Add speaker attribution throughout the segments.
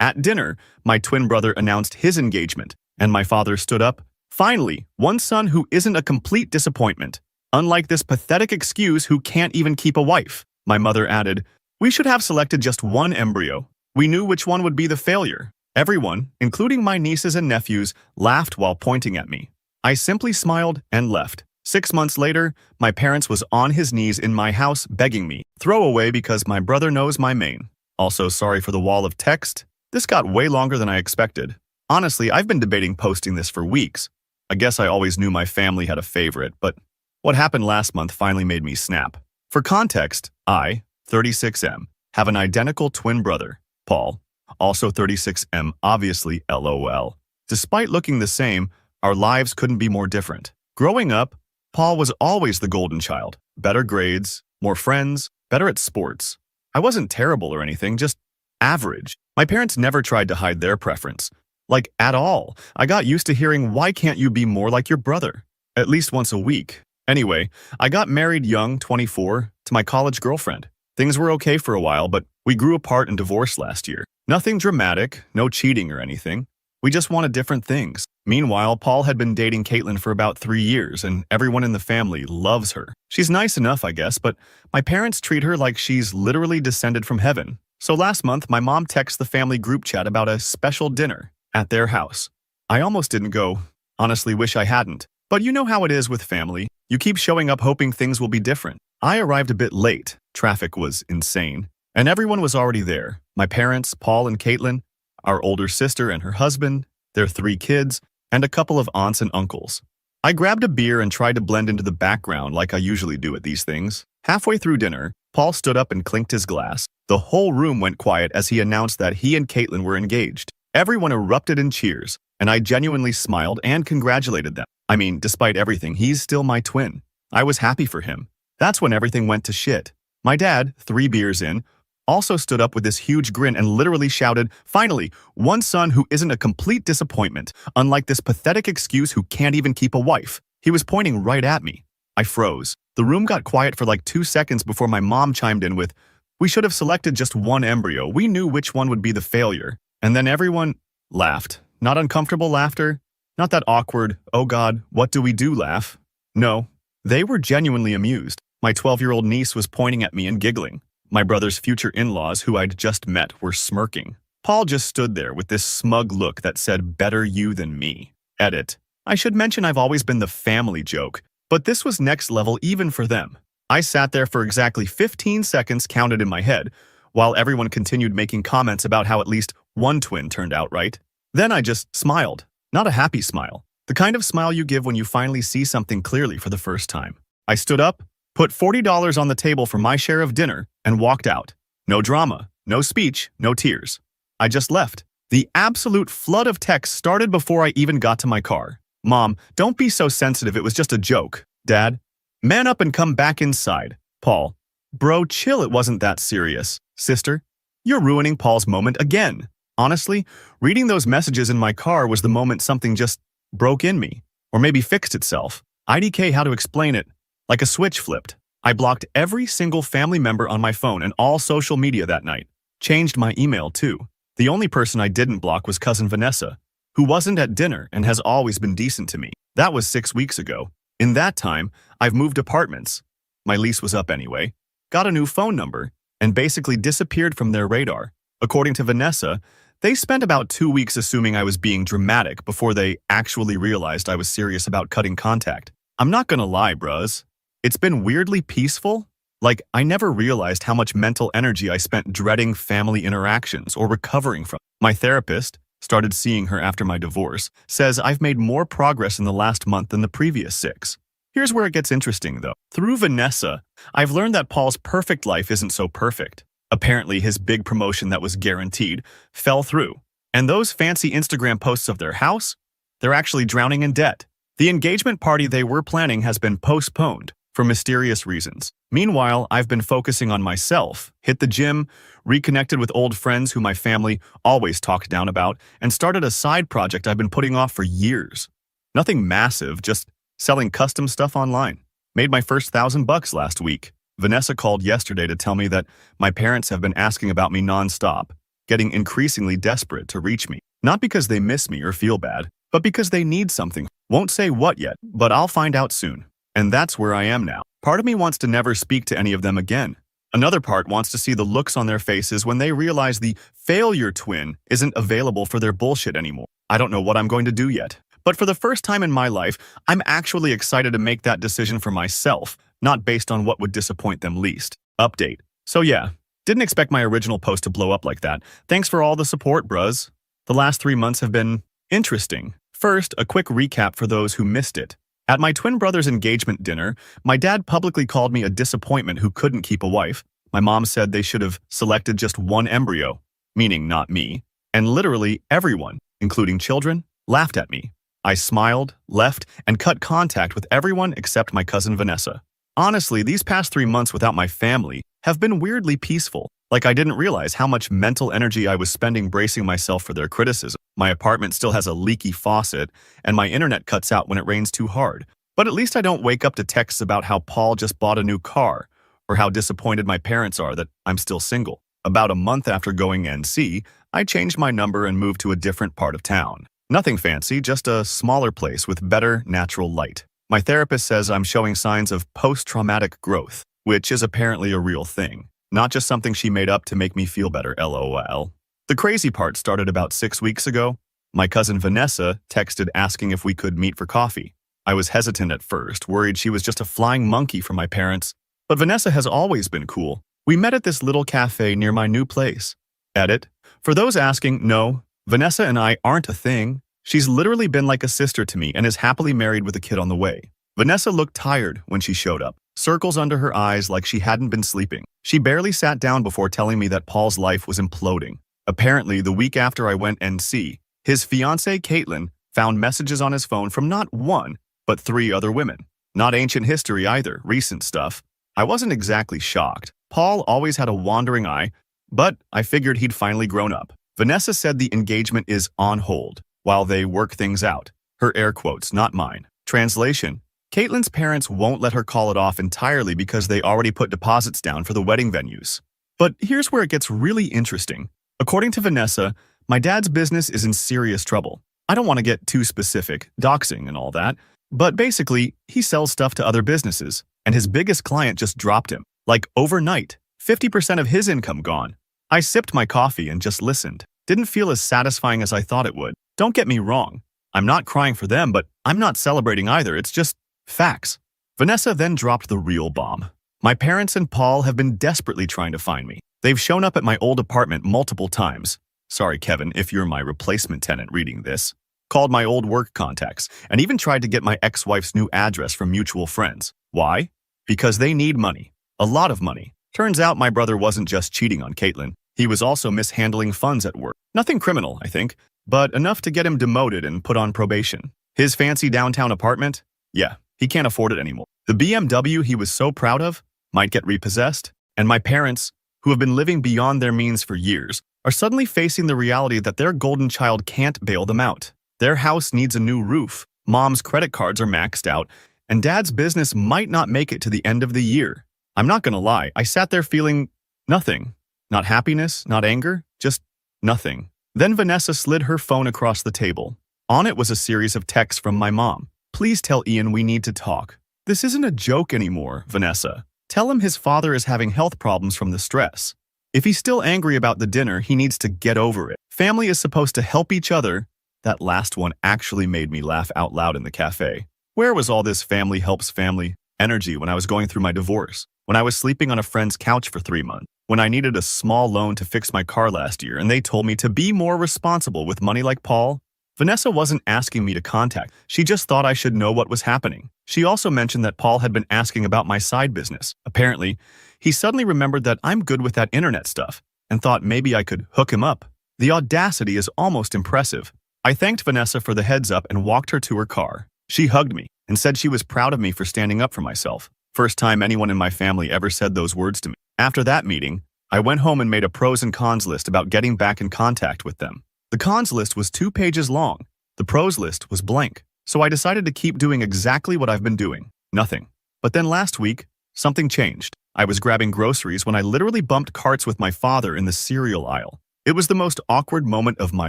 Speaker 1: At dinner, my twin brother announced his engagement, and my father stood up. Finally, one son who isn't a complete disappointment. Unlike this pathetic excuse who can't even keep a wife. My mother added, we should have selected just one embryo. We knew which one would be the failure. Everyone, including my nieces and nephews, laughed while pointing at me. I simply smiled and left. 6 months later, my parents was on his knees in my house begging me, throw away because my brother knows my main. Also, sorry for the wall of text. This got way longer than I expected. Honestly, I've been debating posting this for weeks. I guess I always knew my family had a favorite, but what happened last month finally made me snap. For context, I, 36M, have an identical twin brother, Paul, also 36M, obviously LOL. Despite looking the same, our lives couldn't be more different. Growing up, Paul was always the golden child. Better grades, more friends, better at sports. I wasn't terrible or anything, just average. My parents never tried to hide their preference. Like, at all. I got used to hearing, why can't you be more like your brother? At least once a week. Anyway, I got married young, 24, to my college girlfriend. Things were okay for a while, but we grew apart and divorced last year. Nothing dramatic, no cheating or anything. We just wanted different things. Meanwhile, Paul had been dating Caitlin for about 3 years, and everyone in the family loves her. She's nice enough, I guess, but my parents treat her like she's literally descended from heaven. So last month, my mom texted the family group chat about a special dinner at their house. I almost didn't go. Honestly, wish I hadn't. But you know how it is with family. You keep showing up hoping things will be different. I arrived a bit late. Traffic was insane. And everyone was already there. My parents, Paul and Caitlin, our older sister and her husband, their 3 kids, and a couple of aunts and uncles. I grabbed a beer and tried to blend into the background like I usually do at these things. Halfway through dinner, Paul stood up and clinked his glass. The whole room went quiet as he announced that he and Caitlin were engaged. Everyone erupted in cheers, and I genuinely smiled and congratulated them. I mean, despite everything, he's still my twin. I was happy for him. That's when everything went to shit. My dad, 3 beers in, also stood up with this huge grin and literally shouted, finally, one son who isn't a complete disappointment, unlike this pathetic excuse who can't even keep a wife. He was pointing right at me. I froze. The room got quiet for like 2 seconds before my mom chimed in with, we should have selected just one embryo. We knew which one would be the failure. And then everyone laughed. Not uncomfortable laughter. Not that awkward, oh God, what do we do laugh. No, they were genuinely amused. My 12-year-old niece was pointing at me and giggling. My brother's future in-laws, who I'd just met, were smirking. Paul just stood there with this smug look that said, better you than me. Edit. I should mention I've always been the family joke, but this was next level even for them. I sat there for exactly 15 seconds counted in my head, while everyone continued making comments about how at least one twin turned out right. Then I just smiled. Not a happy smile. The kind of smile you give when you finally see something clearly for the first time. I stood up, put $40 on the table for my share of dinner, and walked out. No drama, no speech, no tears. I just left. The absolute flood of text started before I even got to my car. Mom, don't be so sensitive, it was just a joke. Dad, man up and come back inside. Paul, bro, chill, it wasn't that serious. Sister, you're ruining Paul's moment again. Honestly, reading those messages in my car was the moment something just broke in me. Or maybe fixed itself. IDK how to explain it. Like a switch flipped. I blocked every single family member on my phone and all social media that night. Changed my email too. The only person I didn't block was cousin Vanessa, who wasn't at dinner and has always been decent to me. That was 6 weeks ago. In that time, I've moved apartments. My lease was up anyway. Got a new phone number, and basically disappeared from their radar. According to Vanessa, they spent about 2 weeks assuming I was being dramatic before they actually realized I was serious about cutting contact. I'm not gonna lie, bros. It's been weirdly peaceful. Like, I never realized how much mental energy I spent dreading family interactions or recovering from. My therapist, started seeing her after my divorce, says I've made more progress in the last month than the previous 6. Here's where it gets interesting, though. Through Vanessa, I've learned that Paul's perfect life isn't so perfect. Apparently, his big promotion that was guaranteed fell through. And those fancy Instagram posts of their house? They're actually drowning in debt. The engagement party they were planning has been postponed for mysterious reasons. Meanwhile, I've been focusing on myself, hit the gym, reconnected with old friends who my family always talked down about, and started a side project I've been putting off for years. Nothing massive, just selling custom stuff online. Made my first $1,000 last week. Vanessa called yesterday to tell me that my parents have been asking about me nonstop. getting increasingly desperate to reach me. Not because they miss me or feel bad, but because they need something. Won't say what yet, but I'll find out soon. And that's where I am now. Part of me wants to never speak to any of them again. Another part wants to see the looks on their faces when they realize the failure twin isn't available for their bullshit anymore. I don't know what I'm going to do yet. But for the first time in my life, I'm actually excited to make that decision for myself, not based on what would disappoint them least. Update. So yeah, didn't expect my original post to blow up like that. Thanks for all the support, bruz. The last 3 months have been interesting. First, a quick recap for those who missed it. At my twin brother's engagement dinner, my dad publicly called me a disappointment who couldn't keep a wife. My mom said they should have selected just one embryo, meaning not me. And literally everyone, including children, laughed at me. I smiled, left, and cut contact with everyone except my cousin Vanessa. Honestly, these past 3 months without my family have been weirdly peaceful. Like I didn't realize how much mental energy I was spending bracing myself for their criticism. My apartment still has a leaky faucet, and my internet cuts out when it rains too hard. But at least I don't wake up to texts about how Paul just bought a new car, or how disappointed my parents are that I'm still single. About a month after going NC, I changed my number and moved to a different part of town. Nothing fancy, just a smaller place with better natural light. My therapist says I'm showing signs of post-traumatic growth, which is apparently a real thing. Not just something she made up to make me feel better, LOL. The crazy part started about 6 weeks ago. My cousin Vanessa texted asking if we could meet for coffee. I was hesitant at first, worried she was just a flying monkey for my parents. But Vanessa has always been cool. We met at this little cafe near my new place. Edit. For those asking, no, Vanessa and I aren't a thing. She's literally been like a sister to me and is happily married with a kid on the way. Vanessa looked tired when she showed up, circles under her eyes like she hadn't been sleeping. She barely sat down before telling me that Paul's life was imploding. Apparently, the week after I went NC, his fiancée, Caitlin, found messages on his phone from not one, but 3 other women. Not ancient history either, recent stuff. I wasn't exactly shocked. Paul always had a wandering eye, but I figured he'd finally grown up. Vanessa said the engagement is on hold while they work things out. Her air quotes, not mine. Translation: Caitlin's parents won't let her call it off entirely because they already put deposits down for the wedding venues. But here's where it gets really interesting. According to Vanessa, my dad's business is in serious trouble. I don't want to get too specific, doxing and all that, but basically, he sells stuff to other businesses, and his biggest client just dropped him. Like overnight, 50% of his income gone. I sipped my coffee and just listened. Didn't feel as satisfying as I thought it would. Don't get me wrong. I'm not crying for them, but I'm not celebrating either. It's just facts. Vanessa then dropped the real bomb. My parents and Paul have been desperately trying to find me. They've shown up at my old apartment multiple times. Sorry, Kevin, if you're my replacement tenant reading this. Called my old work contacts, and even tried to get my ex-wife's new address from mutual friends. Why? Because they need money. A lot of money. Turns out my brother wasn't just cheating on Caitlin. He was also mishandling funds at work. Nothing criminal, I think, but enough to get him demoted and put on probation. His fancy downtown apartment? Yeah, he can't afford it anymore. The BMW he was so proud of might get repossessed. And my parents, who have been living beyond their means for years, are suddenly facing the reality that their golden child can't bail them out. Their house needs a new roof, mom's credit cards are maxed out, and dad's business might not make it to the end of the year. I'm not gonna lie, I sat there feeling nothing. Not happiness, not anger, just nothing. Then Vanessa slid her phone across the table. On it was a series of texts from my mom. Please tell Ian we need to talk. This isn't a joke anymore, Vanessa. Tell him his father is having health problems from the stress. If he's still angry about the dinner, he needs to get over it. Family is supposed to help each other. That last one actually made me laugh out loud in the cafe. Where was all this family helps family energy when I was going through my divorce? When I was sleeping on a friend's couch for 3 months? When I needed a small loan to fix my car last year and they told me to be more responsible with money like Paul? Vanessa wasn't asking me to contact. She just thought I should know what was happening. She also mentioned that Paul had been asking about my side business. Apparently, he suddenly remembered that I'm good with that internet stuff and thought maybe I could hook him up. The audacity is almost impressive. I thanked Vanessa for the heads up and walked her to her car. She hugged me and said she was proud of me for standing up for myself. First time anyone in my family ever said those words to me. After that meeting, I went home and made a pros and cons list about getting back in contact with them. The cons list was 2 pages long. The pros list was blank. So I decided to keep doing exactly what I've been doing. Nothing. But then last week, something changed. I was grabbing groceries when I literally bumped carts with my father in the cereal aisle. It was the most awkward moment of my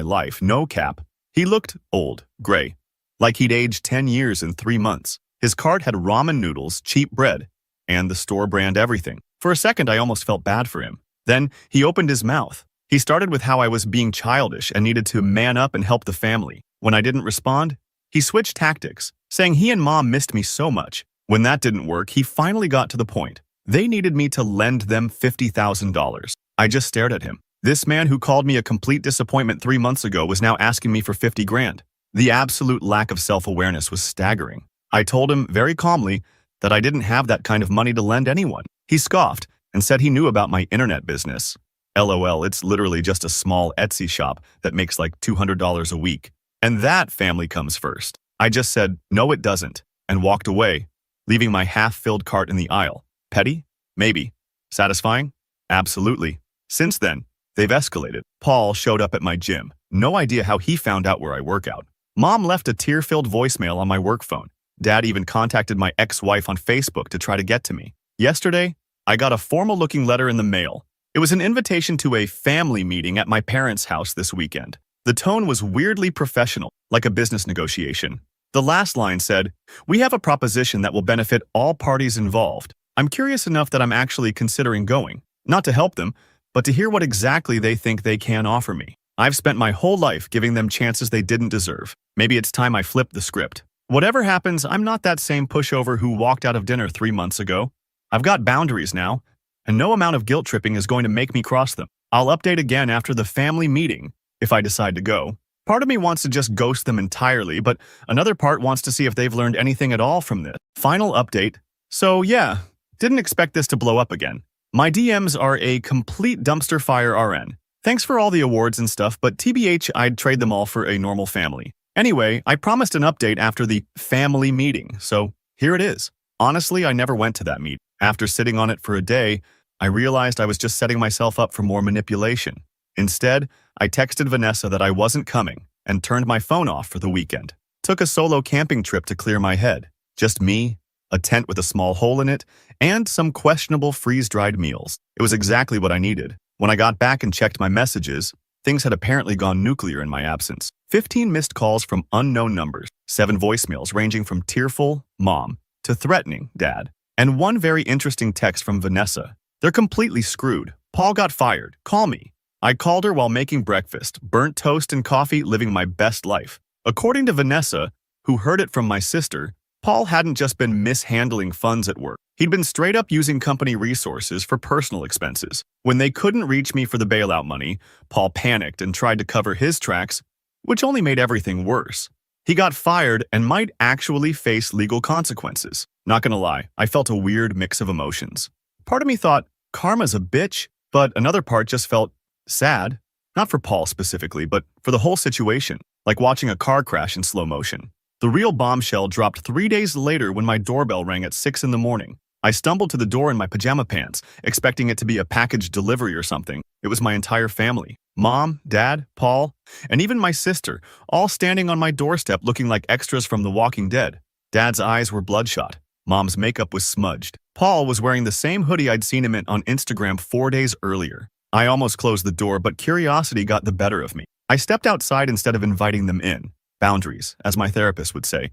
Speaker 1: life, no cap. He looked old, gray, like he'd aged 10 years in 3 months. His cart had ramen noodles, cheap bread, and the store brand everything. For a second, I almost felt bad for him. Then he opened his mouth. He started with how I was being childish and needed to man up and help the family. When I didn't respond, he switched tactics, saying he and Mom missed me so much. When that didn't work, he finally got to the point. They needed me to lend them $50,000. I just stared at him. This man who called me a complete disappointment 3 months ago was now asking me for 50 grand. The absolute lack of self-awareness was staggering. I told him very calmly that I didn't have that kind of money to lend anyone. He scoffed and said he knew about my internet business. LOL, it's literally just a small Etsy shop that makes like $200 a week. And that family comes first. I just said, no it doesn't, and walked away, leaving my half-filled cart in the aisle. Petty? Maybe. Satisfying? Absolutely. Since then, they've escalated. Paul showed up at my gym. No idea how he found out where I work out. Mom left a tear-filled voicemail on my work phone. Dad even contacted my ex-wife on Facebook to try to get to me. Yesterday, I got a formal-looking letter in the mail. It was an invitation to a family meeting at my parents' house this weekend. The tone was weirdly professional, like a business negotiation. The last line said, "We have a proposition that will benefit all parties involved. I'm curious enough that I'm actually considering going. Not to help them, but to hear what exactly they think they can offer me. I've spent my whole life giving them chances they didn't deserve. Maybe it's time I flip the script. Whatever happens, I'm not that same pushover who walked out of dinner 3 months ago. I've got boundaries now, and no amount of guilt tripping is going to make me cross them. I'll update again after the family meeting if I decide to go." Part of me wants to just ghost them entirely, but another part wants to see if they've learned anything at all from this. Final update. So yeah, didn't expect this to blow up again. My DMs are a complete dumpster fire RN. Thanks for all the awards and stuff, but TBH, I'd trade them all for a normal family. Anyway, I promised an update after the family meeting, so here it is. Honestly, I never went to that meeting. After sitting on it for a day, I realized I was just setting myself up for more manipulation. Instead, I texted Vanessa that I wasn't coming and turned my phone off for the weekend. Took a solo camping trip to clear my head. Just me, a tent with a small hole in it, and some questionable freeze-dried meals. It was exactly what I needed. When I got back and checked my messages, things had apparently gone nuclear in my absence. 15 missed calls from unknown numbers, 7 voicemails ranging from tearful, Mom, to threatening, Dad, and 1 very interesting text from Vanessa. They're completely screwed. Paul got fired. Call me. I called her while making breakfast, burnt toast and coffee, living my best life. According to Vanessa, who heard it from my sister, Paul hadn't just been mishandling funds at work. He'd been straight up using company resources for personal expenses. When they couldn't reach me for the bailout money, Paul panicked and tried to cover his tracks, which only made everything worse. He got fired and might actually face legal consequences. Not gonna lie, I felt a weird mix of emotions. Part of me thought, karma's a bitch, but another part just felt sad. Not for Paul specifically, but for the whole situation, like watching a car crash in slow motion. The real bombshell dropped 3 days later when my doorbell rang at 6 in the morning. I stumbled to the door in my pajama pants, expecting it to be a package delivery or something. It was my entire family. Mom, Dad, Paul, and even my sister, all standing on my doorstep looking like extras from The Walking Dead. Dad's eyes were bloodshot. Mom's makeup was smudged. Paul was wearing the same hoodie I'd seen him in on Instagram 4 days earlier. I almost closed the door, but curiosity got the better of me. I stepped outside instead of inviting them in. Boundaries, as my therapist would say,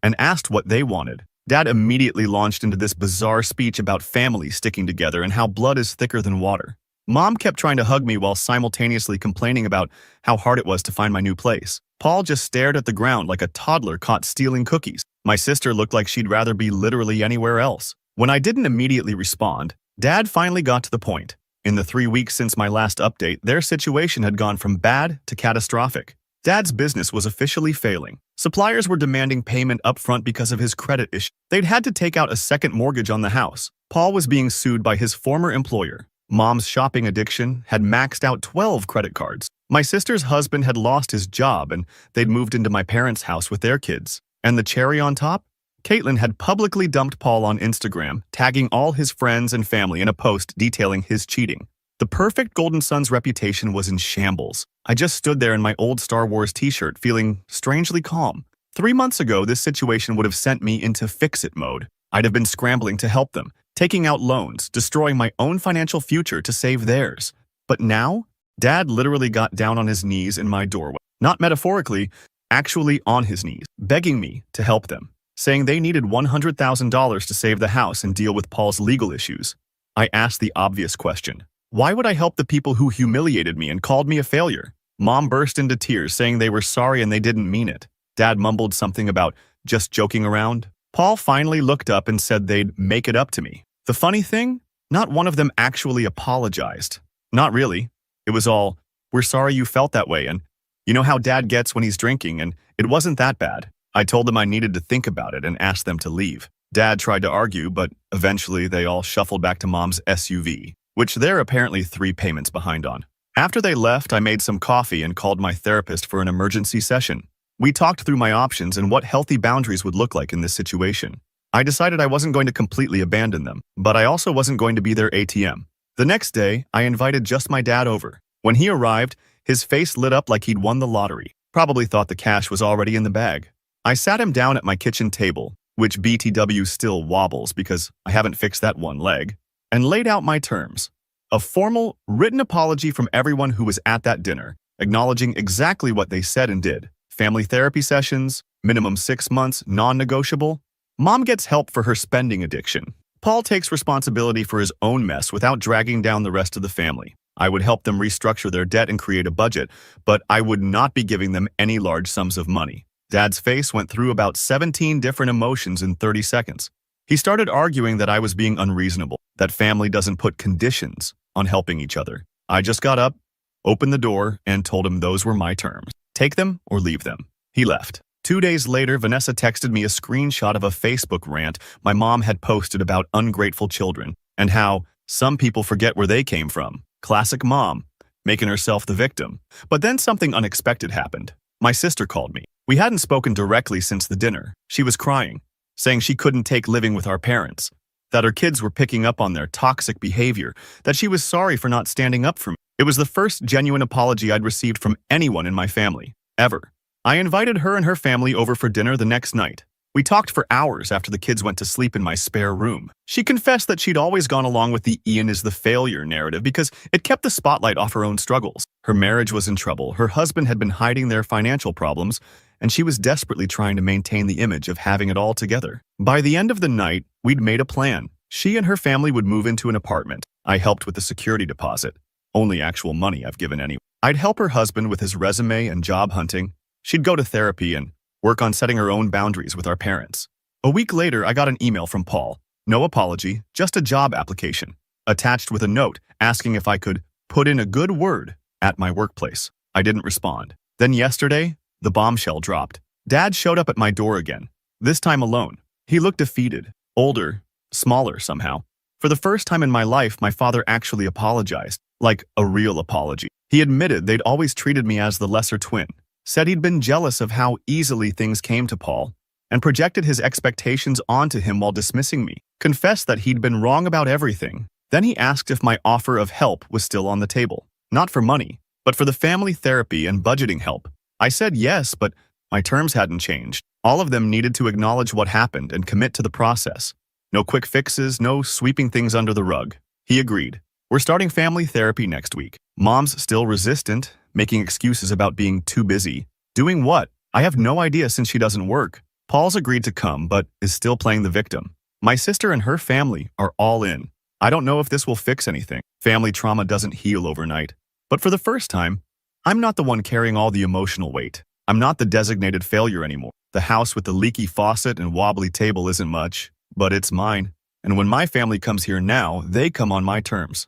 Speaker 1: and asked what they wanted. Dad immediately launched into this bizarre speech about families sticking together and how blood is thicker than water. Mom kept trying to hug me while simultaneously complaining about how hard it was to find my new place. Paul just stared at the ground like a toddler caught stealing cookies. My sister looked like she'd rather be literally anywhere else. When I didn't immediately respond, Dad finally got to the point. In the 3 weeks since my last update, their situation had gone from bad to catastrophic. Dad's business was officially failing. Suppliers were demanding payment upfront because of his credit issue. They'd had to take out a second mortgage on the house. Paul was being sued by his former employer. Mom's shopping addiction had maxed out 12 credit cards. My sister's husband had lost his job and they'd moved into my parents' house with their kids. And the cherry on top? Caitlin had publicly dumped Paul on Instagram, tagging all his friends and family in a post detailing his cheating. The perfect Golden Son's reputation was in shambles. I just stood there in my old Star Wars t-shirt, feeling strangely calm. 3 months ago, this situation would have sent me into fix-it mode. I'd have been scrambling to help them, taking out loans, destroying my own financial future to save theirs. But now, Dad literally got down on his knees in my doorway. Not metaphorically, actually on his knees, begging me to help them, saying they needed $100,000 to save the house and deal with Paul's legal issues. I asked the obvious question. Why would I help the people who humiliated me and called me a failure? Mom burst into tears, saying they were sorry and they didn't mean it. Dad mumbled something about just joking around. Paul finally looked up and said they'd make it up to me. The funny thing? Not one of them actually apologized. Not really. It was all, we're sorry you felt that way, and you know how Dad gets when he's drinking, and it wasn't that bad. I told them I needed to think about it and asked them to leave. Dad tried to argue, but eventually they all shuffled back to Mom's SUV, which they're apparently 3 payments behind on. After they left, I made some coffee and called my therapist for an emergency session. We talked through my options and what healthy boundaries would look like in this situation. I decided I wasn't going to completely abandon them, but I also wasn't going to be their ATM. The next day, I invited just my dad over. When he arrived, his face lit up like he'd won the lottery. Probably thought the cash was already in the bag. I sat him down at my kitchen table, which BTW still wobbles because I haven't fixed that one leg, and laid out my terms. A formal, written apology from everyone who was at that dinner, acknowledging exactly what they said and did. Family therapy sessions, minimum 6 months, non-negotiable. Mom gets help for her spending addiction. Paul takes responsibility for his own mess without dragging down the rest of the family. I would help them restructure their debt and create a budget, but I would not be giving them any large sums of money. Dad's face went through about 17 different emotions in 30 seconds. He started arguing that I was being unreasonable, that family doesn't put conditions on helping each other. I just got up, opened the door, and told him those were my terms. Take them or leave them. He left. 2 days later, Vanessa texted me a screenshot of a Facebook rant my mom had posted about ungrateful children and how some people forget where they came from. Classic mom, making herself the victim. But then something unexpected happened. My sister called me. We hadn't spoken directly since the dinner. She was crying, saying she couldn't take living with our parents, that her kids were picking up on their toxic behavior, that she was sorry for not standing up for me. It was the first genuine apology I'd received from anyone in my family, ever. I invited her and her family over for dinner the next night. We talked for hours after the kids went to sleep in my spare room. She confessed that she'd always gone along with the Ian is the failure narrative because it kept the spotlight off her own struggles. Her marriage was in trouble, her husband had been hiding their financial problems, and she was desperately trying to maintain the image of having it all together. By the end of the night, we'd made a plan. She and her family would move into an apartment. I helped with the security deposit. Only actual money I've given anyone. I'd help her husband with his resume and job hunting. She'd go to therapy and work on setting her own boundaries with our parents. A week later, I got an email from Paul. No apology, just a job application, attached with a note asking if I could put in a good word at my workplace. I didn't respond. Then yesterday, the bombshell dropped. Dad showed up at my door again, this time alone. He looked defeated, older, smaller somehow. For the first time in my life, my father actually apologized, like a real apology. He admitted they'd always treated me as the lesser twin, said he'd been jealous of how easily things came to Paul, and projected his expectations onto him while dismissing me, confessed that he'd been wrong about everything. Then he asked if my offer of help was still on the table, not for money, but for the family therapy and budgeting help. I said yes, but my terms hadn't changed. All of them needed to acknowledge what happened and commit to the process. No quick fixes, no sweeping things under the rug. He agreed. We're starting family therapy next week. Mom's still resistant, making excuses about being too busy. Doing what? I have no idea since she doesn't work. Paul's agreed to come, but is still playing the victim. My sister and her family are all in. I don't know if this will fix anything. Family trauma doesn't heal overnight. But for the first time, I'm not the one carrying all the emotional weight. I'm not the designated failure anymore. The house with the leaky faucet and wobbly table isn't much, but it's mine. And when my family comes here now, they come on my terms.